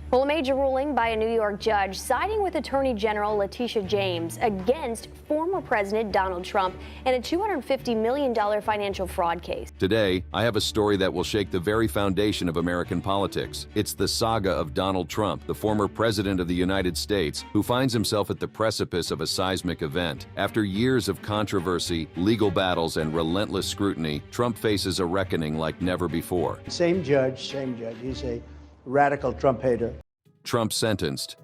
Well, a major ruling by a New York judge siding with Attorney General Letitia James against former President Donald Trump in a $250 million financial fraud case. Today, I have a story that will shake the very foundation of American politics. It's the saga of Donald Trump, the former President of the United States, who finds himself at the precipice of a seismic event. After years of controversy, legal battles, and relentless scrutiny, Trump faces a reckoning like never before. Same judge. He's a radical Trump hater. Trump sentenced.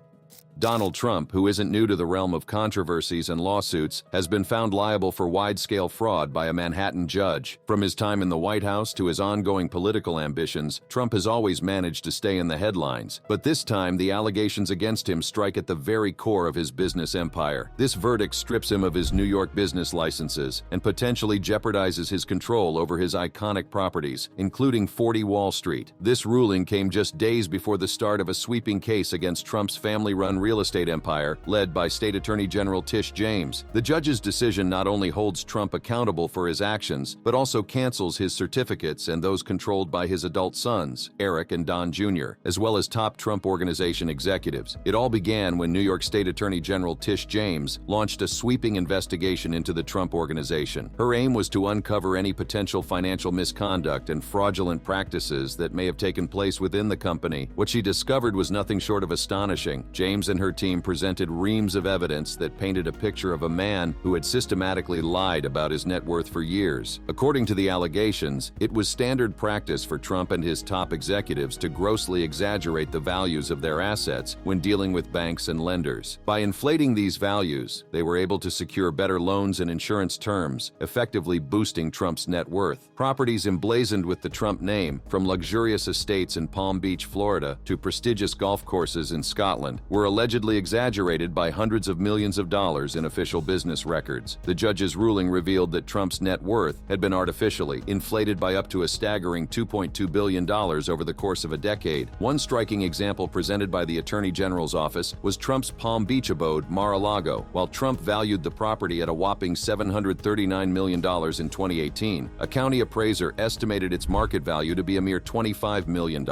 Donald Trump, who isn't new to the realm of controversies and lawsuits, has been found liable for wide-scale fraud by a Manhattan judge. From his time in the White House to his ongoing political ambitions, Trump has always managed to stay in the headlines. But this time, the allegations against him strike at the very core of his business empire. This verdict strips him of his New York business licenses and potentially jeopardizes his control over his iconic properties, including 40 Wall Street. This ruling came just days before the start of a sweeping case against Trump's family-run real estate empire, led by State Attorney General Tish James. The judge's decision not only holds Trump accountable for his actions, but also cancels his certificates and those controlled by his adult sons, Eric and Don Jr., as well as top Trump Organization executives. It all began when New York State Attorney General Tish James launched a sweeping investigation into the Trump Organization. Her aim was to uncover any potential financial misconduct and fraudulent practices that may have taken place within the company. What she discovered was nothing short of astonishing. James and her team presented reams of evidence that painted a picture of a man who had systematically lied about his net worth for years. According to the allegations, it was standard practice for Trump and his top executives to grossly exaggerate the values of their assets when dealing with banks and lenders. By inflating these values, they were able to secure better loans and insurance terms, effectively boosting Trump's net worth. Properties emblazoned with the Trump name, from luxurious estates in Palm Beach, Florida, to prestigious golf courses in Scotland, were allegedly exaggerated by hundreds of millions of dollars in official business records. The judge's ruling revealed that Trump's net worth had been artificially inflated by up to a staggering $2.2 billion over the course of a decade. One striking example presented by the Attorney General's office was Trump's Palm Beach abode, Mar-a-Lago. While Trump valued the property at a whopping $739 million in 2018, a county appraiser estimated its market value to be a mere $25 million.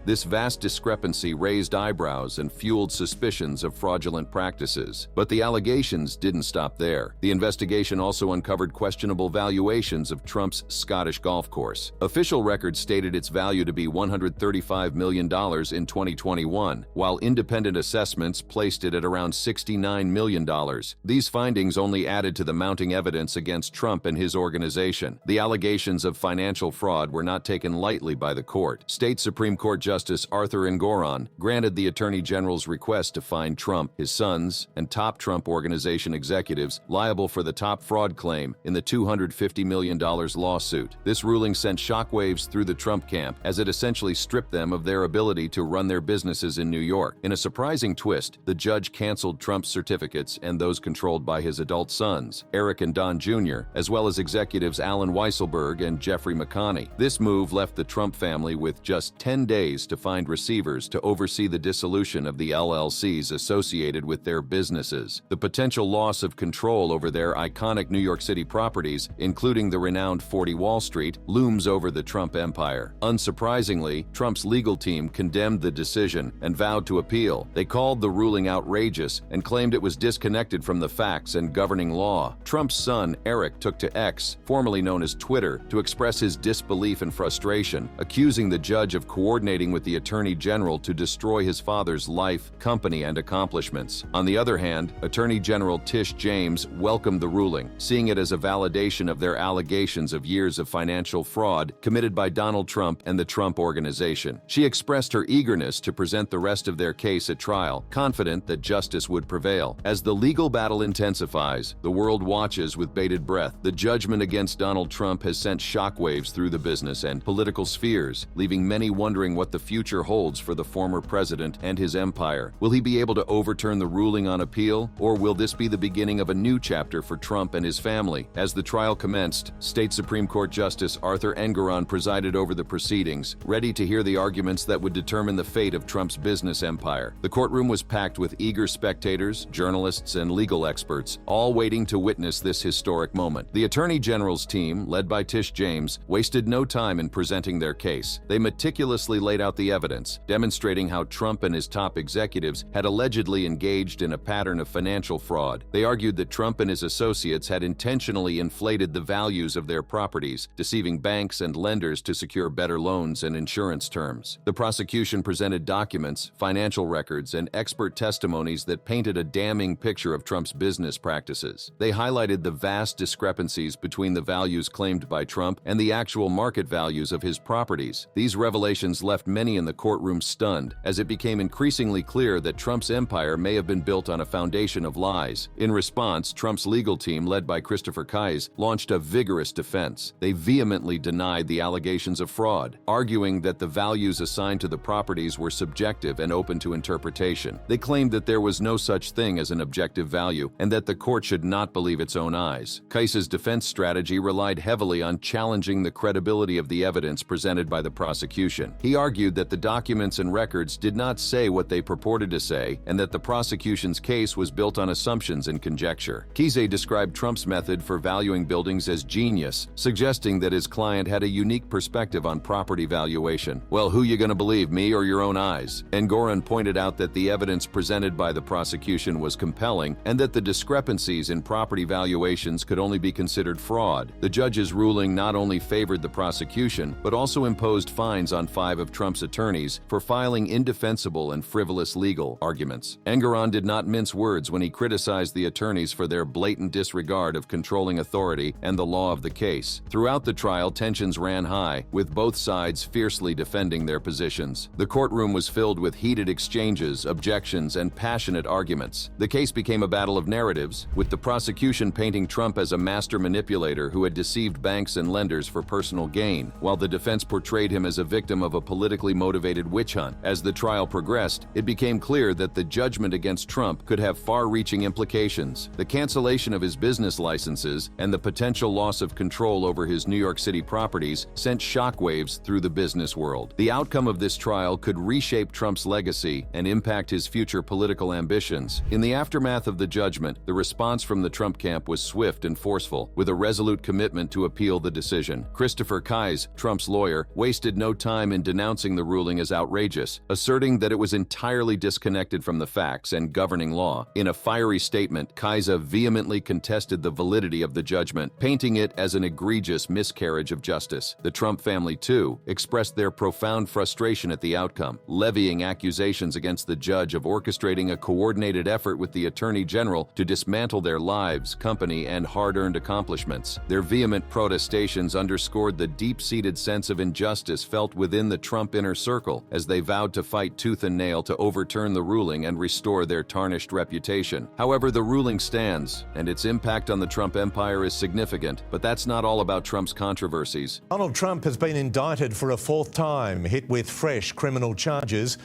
This vast discrepancy raised eyebrows and fueled suspicions of fraudulent practices. But the allegations didn't stop there. The investigation also uncovered questionable valuations of Trump's Scottish golf course. Official records stated its value to be $135 million in 2021, while independent assessments placed it at around $69 million. These findings only added to the mounting evidence against Trump and his organization. The allegations of financial fraud were not taken lightly by the court. State Supreme Court Justice Arthur Engoron granted the Attorney General's request to find Trump, his sons, and top Trump Organization executives liable for the top fraud claim in the $250 million lawsuit. This ruling sent shockwaves through the Trump camp, as it essentially stripped them of their ability to run their businesses in New York. In a surprising twist, the judge canceled Trump's certificates and those controlled by his adult sons, Eric and Don Jr., as well as executives Alan Weisselberg and Jeffrey McConney. This move left the Trump family with just 10 days to find receivers to oversee the dissolution of the LLCs associated with their businesses. The potential loss of control over their iconic New York City properties, including the renowned 40 Wall Street, looms over the Trump empire. Unsurprisingly, Trump's legal team condemned the decision and vowed to appeal. They called the ruling outrageous and claimed it was disconnected from the facts and governing law. Trump's son, Eric, took to X, formerly known as Twitter, to express his disbelief and frustration, accusing the judge of coordinating with the Attorney General to destroy his father's life, company, and accomplishments. On the other hand, Attorney General Tish James welcomed the ruling, seeing it as a validation of their allegations of years of financial fraud committed by Donald Trump and the Trump Organization. She expressed her eagerness to present the rest of their case at trial, confident that justice would prevail. As the legal battle intensifies, the world watches with bated breath. The judgment against Donald Trump has sent shockwaves through the business and political spheres, leaving many wondering what the future holds for the former president and his empire. Will he we be able to overturn the ruling on appeal, or will this be the beginning of a new chapter for Trump and his family? As the trial commenced, State Supreme Court Justice Arthur Engoron presided over the proceedings, ready to hear the arguments that would determine the fate of Trump's business empire. The courtroom was packed with eager spectators, journalists, and legal experts, all waiting to witness this historic moment. The Attorney General's team, led by Tish James, wasted no time in presenting their case. They meticulously laid out the evidence, demonstrating how Trump and his top executives had allegedly engaged in a pattern of financial fraud. They argued that Trump and his associates had intentionally inflated the values of their properties, deceiving banks and lenders to secure better loans and insurance terms. The prosecution presented documents, financial records, and expert testimonies that painted a damning picture of Trump's business practices. They highlighted the vast discrepancies between the values claimed by Trump and the actual market values of his properties. These revelations left many in the courtroom stunned, as it became increasingly clear that Trump's empire may have been built on a foundation of lies. In response, Trump's legal team, led by Christopher Kise, launched a vigorous defense. They vehemently denied the allegations of fraud, arguing that the values assigned to the properties were subjective and open to interpretation. They claimed that there was no such thing as an objective value, and that the court should not believe its own eyes. Kise's defense strategy relied heavily on challenging the credibility of the evidence presented by the prosecution. He argued that the documents and records did not say what they purported to say, and that the prosecution's case was built on assumptions and conjecture. Kise described Trump's method for valuing buildings as genius, suggesting that his client had a unique perspective on property valuation. Well, who you gonna believe, me or your own eyes? Engoron pointed out that the evidence presented by the prosecution was compelling, and that the discrepancies in property valuations could only be considered fraud. The judge's ruling not only favored the prosecution, but also imposed fines on 5 of Trump's attorneys for filing indefensible and frivolous legal arguments. Engoron did not mince words when he criticized the attorneys for their blatant disregard of controlling authority and the law of the case. Throughout the trial, tensions ran high, with both sides fiercely defending their positions. The courtroom was filled with heated exchanges, objections, and passionate arguments. The case became a battle of narratives, with the prosecution painting Trump as a master manipulator who had deceived banks and lenders for personal gain, while the defense portrayed him as a victim of a politically motivated witch hunt. As the trial progressed, it became clear that the judgment against Trump could have far-reaching implications. The cancellation of his business licenses and the potential loss of control over his New York City properties sent shockwaves through the business world. The outcome of this trial could reshape Trump's legacy and impact his future political ambitions. In the aftermath of the judgment, the response from the Trump camp was swift and forceful, with a resolute commitment to appeal the decision. Christopher Kise, Trump's lawyer, wasted no time in denouncing the ruling as outrageous, asserting that it was entirely disconnected from the facts and governing law. In a fiery statement, Kise vehemently contested the validity of the judgment, painting it as an egregious miscarriage of justice. The Trump family, too, expressed their profound frustration at the outcome, levying accusations against the judge of orchestrating a coordinated effort with the Attorney General to dismantle their lives, company, and hard-earned accomplishments. Their vehement protestations underscored the deep-seated sense of injustice felt within the Trump inner circle, as they vowed to fight tooth and nail to overturn the ruling and restore their tarnished reputation. However, the ruling stands, and its impact on the Trump empire is significant, but that's not all about Trump's controversies. Donald Trump has been indicted for a 4th time, hit with fresh criminal charges.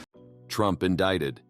Trump indicted.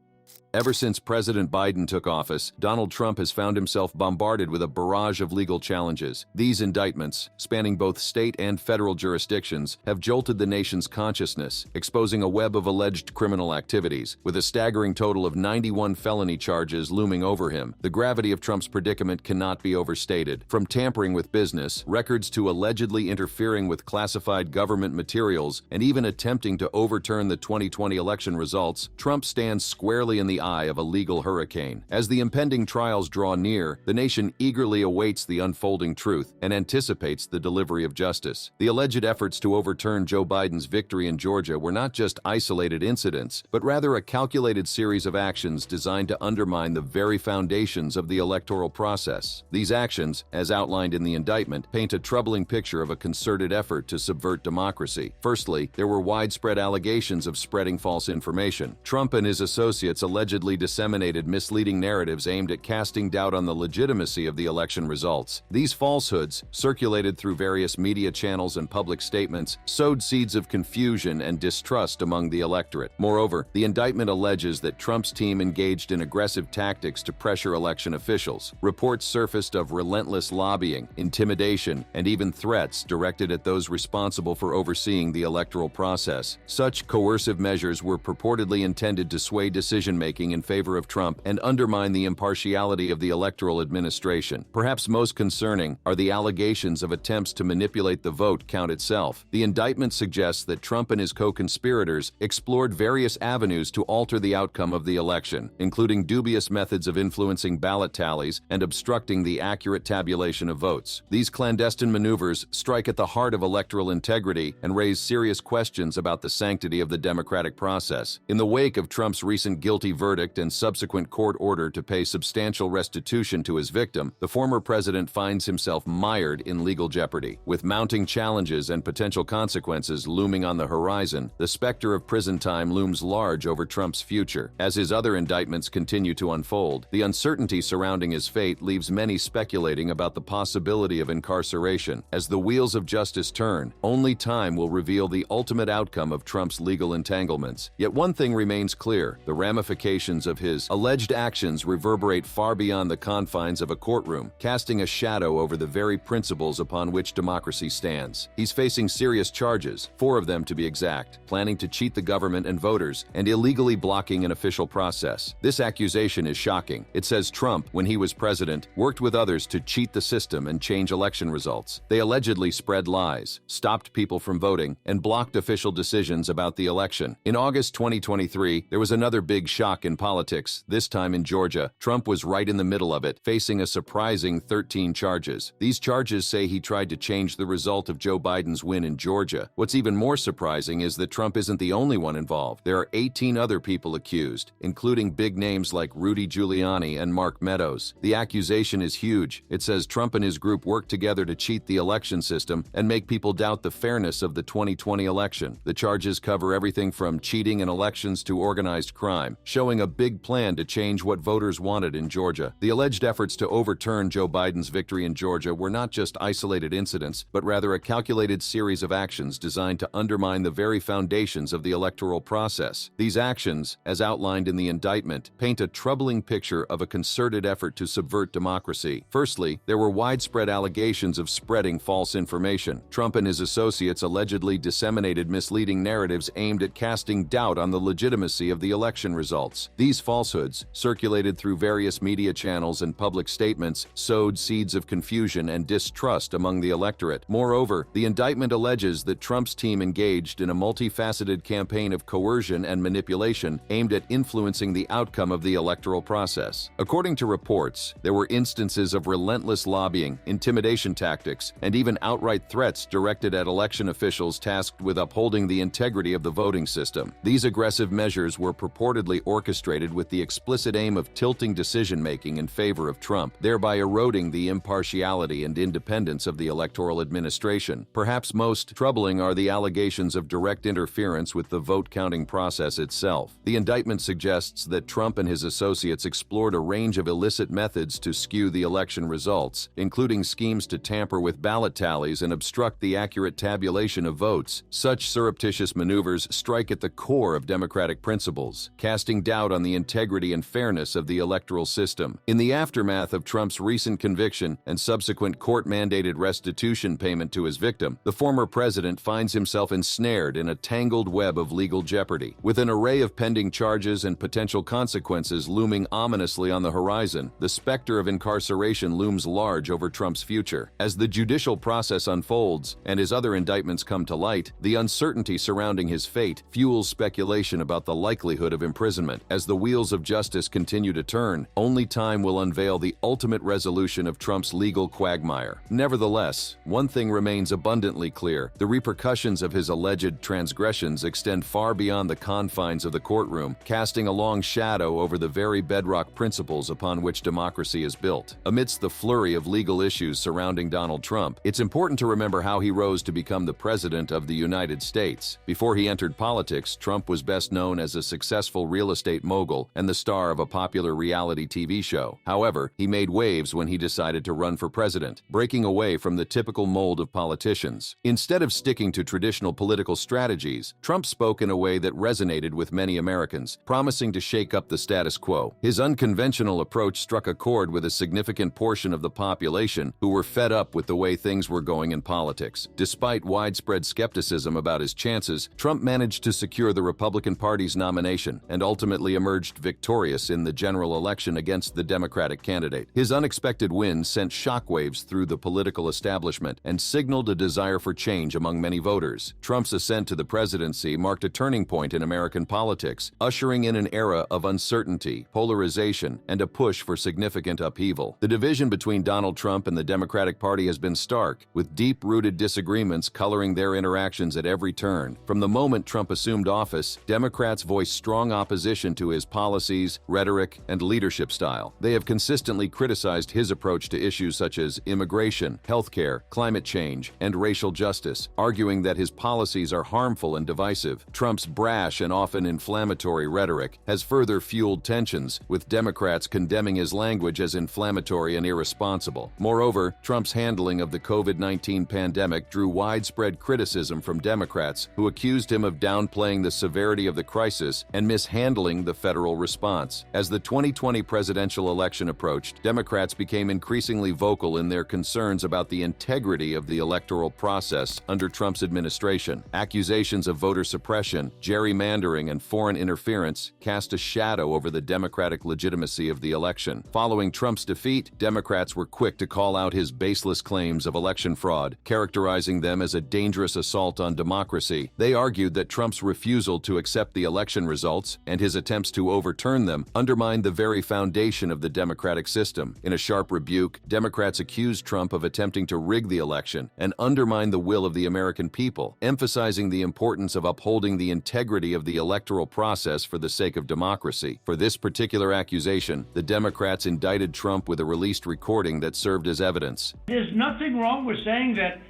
Ever since President Biden took office, Donald Trump has found himself bombarded with a barrage of legal challenges. These indictments, spanning both state and federal jurisdictions, have jolted the nation's consciousness, exposing a web of alleged criminal activities. With a staggering total of 91 felony charges looming over him, the gravity of Trump's predicament cannot be overstated. From tampering with business, records to allegedly interfering with classified government materials, and even attempting to overturn the 2020 election results, Trump stands squarely in the eye of a legal hurricane. As the impending trials draw near, the nation eagerly awaits the unfolding truth and anticipates the delivery of justice. The alleged efforts to overturn Joe Biden's victory in Georgia were not just isolated incidents, but rather a calculated series of actions designed to undermine the very foundations of the electoral process. These actions, as outlined in the indictment, paint a troubling picture of a concerted effort to subvert democracy. Firstly, there were widespread allegations of spreading false information. Trump and his associates allegedly allegedly disseminated misleading narratives aimed at casting doubt on the legitimacy of the election results. These falsehoods, circulated through various media channels and public statements, sowed seeds of confusion and distrust among the electorate. Moreover, the indictment alleges that Trump's team engaged in aggressive tactics to pressure election officials. Reports surfaced of relentless lobbying, intimidation, and even threats directed at those responsible for overseeing the electoral process. Such coercive measures were purportedly intended to sway decision-making in favor of Trump and undermine the impartiality of the electoral administration. Perhaps most concerning are the allegations of attempts to manipulate the vote count itself. The indictment suggests that Trump and his co-conspirators explored various avenues to alter the outcome of the election, including dubious methods of influencing ballot tallies and obstructing the accurate tabulation of votes. These clandestine maneuvers strike at the heart of electoral integrity and raise serious questions about the sanctity of the democratic process. In the wake of Trump's recent guilty verdict and subsequent court order to pay substantial restitution to his victim, the former president finds himself mired in legal jeopardy. With mounting challenges and potential consequences looming on the horizon, the specter of prison time looms large over Trump's future. As his other indictments continue to unfold, the uncertainty surrounding his fate leaves many speculating about the possibility of incarceration. As the wheels of justice turn, only time will reveal the ultimate outcome of Trump's legal entanglements. Yet one thing remains clear: the ramifications of his alleged actions reverberate far beyond the confines of a courtroom, casting a shadow over the very principles upon which democracy stands. He's facing serious charges, 4 of them to be exact: planning to cheat the government and voters, and illegally blocking an official process. This accusation is shocking. It says Trump, when he was president, worked with others to cheat the system and change election results. They allegedly spread lies, stopped people from voting, and blocked official decisions about the election. In August 2023, there was another big shock in politics, this time in Georgia. Trump was right in the middle of it, facing a surprising 13 charges. These charges say he tried to change the result of Joe Biden's win in Georgia. What's even more surprising is that Trump isn't the only one involved. There are 18 other people accused, including big names like Rudy Giuliani and Mark Meadows. The accusation is huge. It says Trump and his group worked together to cheat the election system and make people doubt the fairness of the 2020 election. The charges cover everything from cheating in elections to organized crime, showing a big plan to change what voters wanted in Georgia. The alleged efforts to overturn Joe Biden's victory in Georgia were not just isolated incidents, but rather a calculated series of actions designed to undermine the very foundations of the electoral process. These actions, as outlined in the indictment, paint a troubling picture of a concerted effort to subvert democracy. Firstly, there were widespread allegations of spreading false information. Trump and his associates allegedly disseminated misleading narratives aimed at casting doubt on the legitimacy of the election results. These falsehoods, circulated through various media channels and public statements, sowed seeds of confusion and distrust among the electorate. Moreover, the indictment alleges that Trump's team engaged in a multifaceted campaign of coercion and manipulation aimed at influencing the outcome of the electoral process. According to reports, there were instances of relentless lobbying, intimidation tactics, and even outright threats directed at election officials tasked with upholding the integrity of the voting system. These aggressive measures were purportedly orchestrated with the explicit aim of tilting decision-making in favor of Trump, thereby eroding the impartiality and independence of the electoral administration. Perhaps most troubling are the allegations of direct interference with the vote-counting process itself. The indictment suggests that Trump and his associates explored a range of illicit methods to skew the election results, including schemes to tamper with ballot tallies and obstruct the accurate tabulation of votes. Such surreptitious maneuvers strike at the core of democratic principles, casting doubt on the integrity and fairness of the electoral system. In the aftermath of Trump's recent conviction and subsequent court-mandated restitution payment to his victim, the former president finds himself ensnared in a tangled web of legal jeopardy. With an array of pending charges and potential consequences looming ominously on the horizon, the specter of incarceration looms large over Trump's future. As the judicial process unfolds and his other indictments come to light, the uncertainty surrounding his fate fuels speculation about the likelihood of imprisonment. As the wheels of justice continue to turn, only time will unveil the ultimate resolution of Trump's legal quagmire. Nevertheless, one thing remains abundantly clear: the repercussions of his alleged transgressions extend far beyond the confines of the courtroom, casting a long shadow over the very bedrock principles upon which democracy is built. Amidst the flurry of legal issues surrounding Donald Trump, it's important to remember how he rose to become the President of the United States. Before he entered politics, Trump was best known as a successful real estate estate mogul and the star of a popular reality TV show. However, he made waves when he decided to run for president, breaking away from the typical mold of politicians. Instead of sticking to traditional political strategies, Trump spoke in a way that resonated with many Americans, promising to shake up the status quo. His unconventional approach struck a chord with a significant portion of the population who were fed up with the way things were going in politics. Despite widespread skepticism about his chances, Trump managed to secure the Republican Party's nomination and ultimately emerged victorious in the general election against the Democratic candidate. His unexpected win sent shockwaves through the political establishment and signaled a desire for change among many voters. Trump's ascent to the presidency marked a turning point in American politics, ushering in an era of uncertainty, polarization, and a push for significant upheaval. The division between Donald Trump and the Democratic Party has been stark, with deep-rooted disagreements coloring their interactions at every turn. From the moment Trump assumed office, Democrats voiced strong opposition to his policies, rhetoric, and leadership style. They have consistently criticized his approach to issues such as immigration, healthcare, climate change, and racial justice, arguing that his policies are harmful and divisive. Trump's brash and often inflammatory rhetoric has further fueled tensions, with Democrats condemning his language as inflammatory and irresponsible. Moreover, Trump's handling of the COVID-19 pandemic drew widespread criticism from Democrats, who accused him of downplaying the severity of the crisis and mishandling the federal response. As the 2020 presidential election approached, Democrats became increasingly vocal in their concerns about the integrity of the electoral process under Trump's administration. Accusations of voter suppression, gerrymandering, and foreign interference cast a shadow over the Democratic legitimacy of the election. Following Trump's defeat, Democrats were quick to call out his baseless claims of election fraud, characterizing them as a dangerous assault on democracy. They argued that Trump's refusal to accept the election results and his attempts to overturn them undermined the very foundation of the democratic system. In a sharp rebuke, Democrats accused Trump of attempting to rig the election and undermine the will of the American people, emphasizing the importance of upholding the integrity of the electoral process for the sake of democracy. For this particular accusation, the Democrats indicted Trump with a released recording that served as evidence. There's nothing wrong with saying that,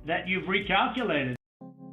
that you've recalculated.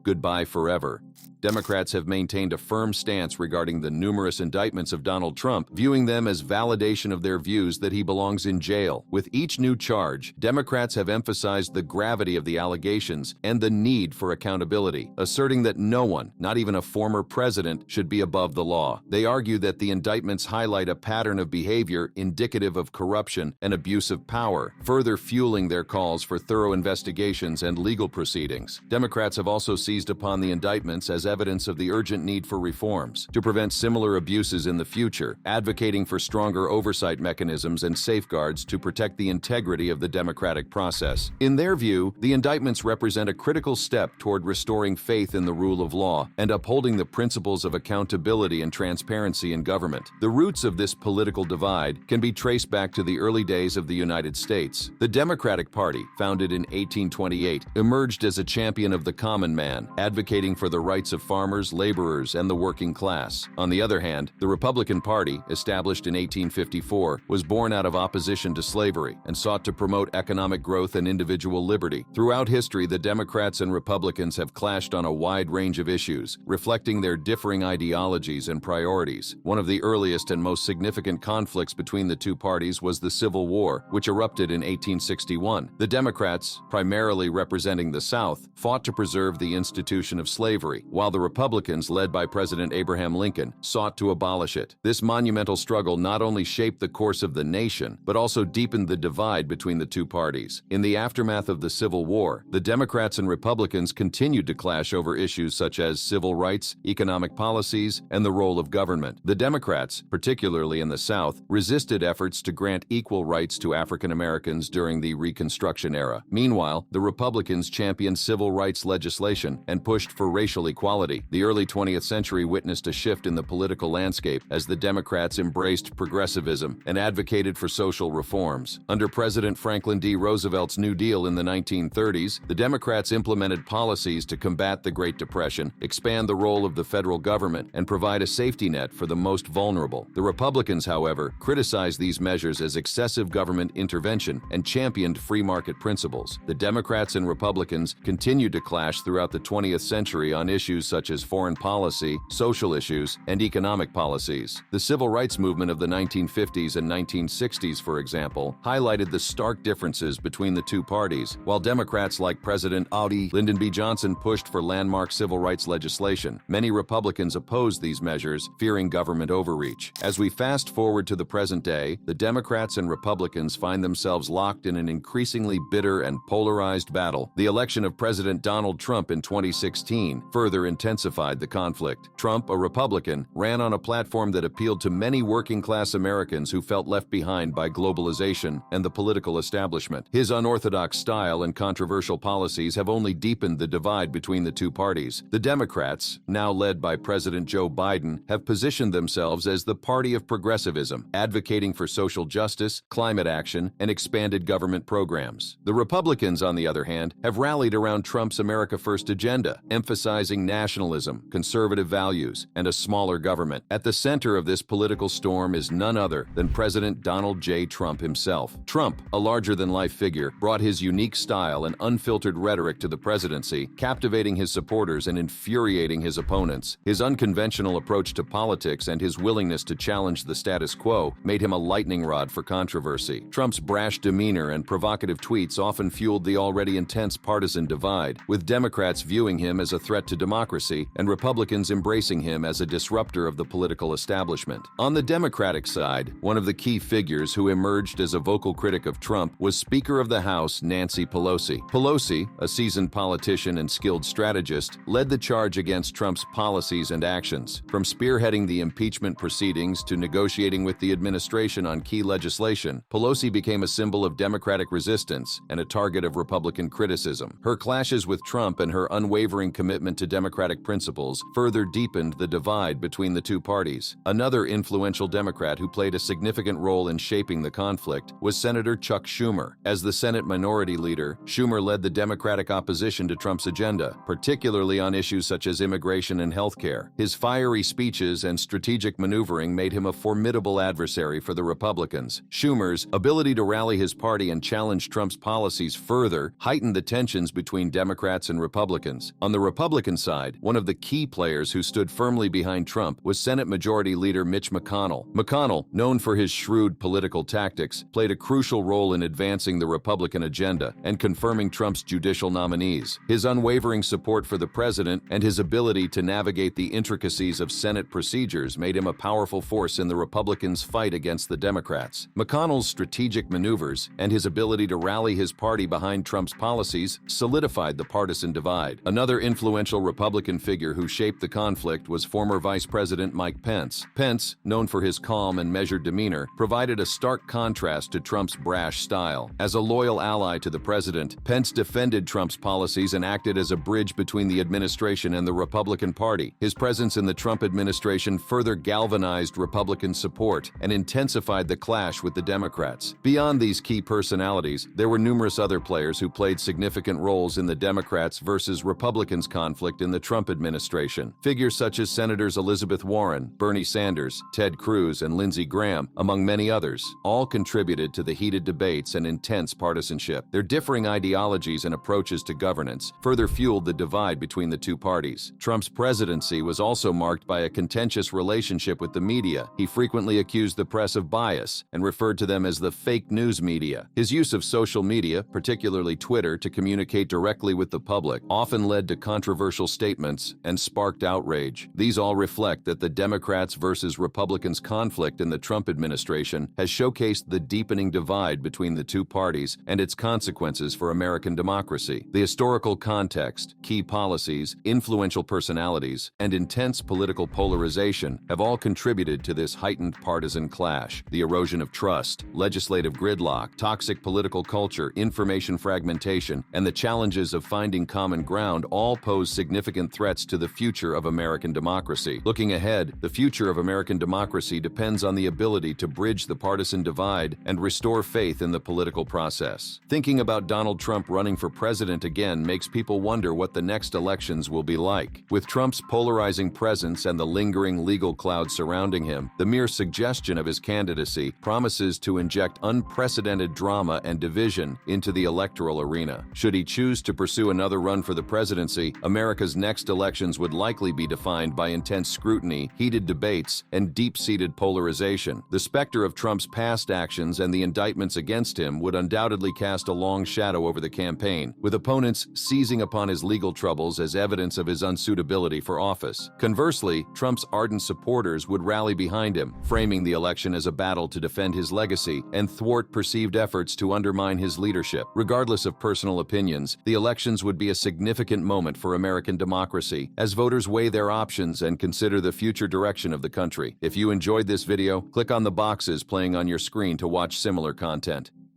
Goodbye forever. Democrats have maintained a firm stance regarding the numerous indictments of Donald Trump, viewing them as validation of their views that he belongs in jail. With each new charge, Democrats have emphasized the gravity of the allegations and the need for accountability, asserting that no one, not even a former president, should be above the law. They argue that the indictments highlight a pattern of behavior indicative of corruption and abuse of power, further fueling their calls for thorough investigations and legal proceedings. Democrats have also seized upon the indictments as evidence of the urgent need for reforms to prevent similar abuses in the future, advocating for stronger oversight mechanisms and safeguards to protect the integrity of the democratic process. In their view, the indictments represent a critical step toward restoring faith in the rule of law and upholding the principles of accountability and transparency in government. The roots of this political divide can be traced back to the early days of the United States. The Democratic Party, founded in 1828, emerged as a champion of the common man, advocating for the rights of farmers, laborers, and the working class. On the other hand, the Republican Party, established in 1854, was born out of opposition to slavery and sought to promote economic growth and individual liberty. Throughout history, the Democrats and Republicans have clashed on a wide range of issues, reflecting their differing ideologies and priorities. One of the earliest and most significant conflicts between the two parties was the Civil War, which erupted in 1861. The Democrats, primarily representing the South, fought to preserve the institution of slavery, while the Republicans, led by President Abraham Lincoln, sought to abolish it. This monumental struggle not only shaped the course of the nation, but also deepened the divide between the two parties. In the aftermath of the Civil War, the Democrats and Republicans continued to clash over issues such as civil rights, economic policies, and the role of government. The Democrats, particularly in the South, resisted efforts to grant equal rights to African Americans during the Reconstruction era. Meanwhile, the Republicans championed civil rights legislation and pushed for racial equality. The early 20th century witnessed a shift in the political landscape as the Democrats embraced progressivism and advocated for social reforms. Under President Franklin D. Roosevelt's New Deal in the 1930s, the Democrats implemented policies to combat the Great Depression, expand the role of the federal government, and provide a safety net for the most vulnerable. The Republicans, however, criticized these measures as excessive government intervention and championed free market principles. The Democrats and Republicans continued to clash throughout the 20th century on issues such as foreign policy, social issues, and economic policies. The civil rights movement of the 1950s and 1960s, for example, highlighted the stark differences between the two parties, while Democrats like President Lyndon B. Johnson pushed for landmark civil rights legislation. Many Republicans opposed these measures, fearing government overreach. As we fast forward to the present day, the Democrats and Republicans find themselves locked in an increasingly bitter and polarized battle. The election of President Donald Trump in 2016 further intensified the conflict. Trump, a Republican, ran on a platform that appealed to many working-class Americans who felt left behind by globalization and the political establishment. His unorthodox style and controversial policies have only deepened the divide between the two parties. The Democrats, now led by President Joe Biden, have positioned themselves as the party of progressivism, advocating for social justice, climate action, and expanded government programs. The Republicans, on the other hand, have rallied around Trump's America First agenda, emphasizing nationalism, conservative values, and a smaller government. At the center of this political storm is none other than President Donald J. Trump himself. Trump, a larger-than-life figure, brought his unique style and unfiltered rhetoric to the presidency, captivating his supporters and infuriating his opponents. His unconventional approach to politics and his willingness to challenge the status quo made him a lightning rod for controversy. Trump's brash demeanor and provocative tweets often fueled the already intense partisan divide, with Democrats viewing him as a threat to democracy and Republicans embracing him as a disruptor of the political establishment. On the Democratic side, one of the key figures who emerged as a vocal critic of Trump was Speaker of the House Nancy Pelosi. Pelosi, a seasoned politician and skilled strategist, led the charge against Trump's policies and actions. From spearheading the impeachment proceedings to negotiating with the administration on key legislation, Pelosi became a symbol of Democratic resistance and a target of Republican criticism. Her clashes with Trump and her unwavering commitment to Democratic principles further deepened the divide between the two parties. Another influential Democrat who played a significant role in shaping the conflict was Senator Chuck Schumer. As the Senate Minority Leader, Schumer led the Democratic opposition to Trump's agenda, particularly on issues such as immigration and health care. His fiery speeches and strategic maneuvering made him a formidable adversary for the Republicans. Schumer's ability to rally his party and challenge Trump's policies further heightened the tensions between Democrats and Republicans. On the Republican side, one of the key players who stood firmly behind Trump was Senate Majority Leader Mitch McConnell. McConnell, known for his shrewd political tactics, played a crucial role in advancing the Republican agenda and confirming Trump's judicial nominees. His unwavering support for the president and his ability to navigate the intricacies of Senate procedures made him a powerful force in the Republicans' fight against the Democrats. McConnell's strategic maneuvers and his ability to rally his party behind Trump's policies solidified the partisan divide. Another influential Republican figure who shaped the conflict was former Vice President Mike Pence. Pence, known for his calm and measured demeanor, provided a stark contrast to Trump's brash style. As a loyal ally to the president, Pence defended Trump's policies and acted as a bridge between the administration and the Republican Party. His presence in the Trump administration further galvanized Republican support and intensified the clash with the Democrats. Beyond these key personalities, there were numerous other players who played significant roles in the Democrats versus Republicans conflict in the Trump administration. Figures such as Senators Elizabeth Warren, Bernie Sanders, Ted Cruz, and Lindsey Graham, among many others, all contributed to the heated debates and intense partisanship. Their differing ideologies and approaches to governance further fueled the divide between the two parties. Trump's presidency was also marked by a contentious relationship with the media. He frequently accused the press of bias and referred to them as the fake news media. His use of social media, particularly Twitter, to communicate directly with the public often led to controversial statements and sparked outrage. These all reflect that the Democrats versus Republicans conflict in the Trump administration has showcased the deepening divide between the two parties and its consequences for American democracy. The historical context, key policies, influential personalities, and intense political polarization have all contributed to this heightened partisan clash. The erosion of trust, legislative gridlock, toxic political culture, information fragmentation, and the challenges of finding common ground all pose significant threats to the future of American democracy. Looking ahead, the future of American democracy depends on the ability to bridge the partisan divide and restore faith in the political process. Thinking about Donald Trump running for president again makes people wonder what the next elections will be like. With Trump's polarizing presence and the lingering legal cloud surrounding him, the mere suggestion of his candidacy promises to inject unprecedented drama and division into the electoral arena. Should he choose to pursue another run for the presidency, America's next elections would likely be defined by intense scrutiny, heated debates, and deep-seated polarization. The specter of Trump's past actions and the indictments against him would undoubtedly cast a long shadow over the campaign, with opponents seizing upon his legal troubles as evidence of his unsuitability for office. Conversely, Trump's ardent supporters would rally behind him, framing the election as a battle to defend his legacy and thwart perceived efforts to undermine his leadership. Regardless of personal opinions, the elections would be a significant moment for American democracy as voters weigh their options and consider the future direction of the country. If you enjoyed this video, click on the boxes playing on your screen to watch similar content.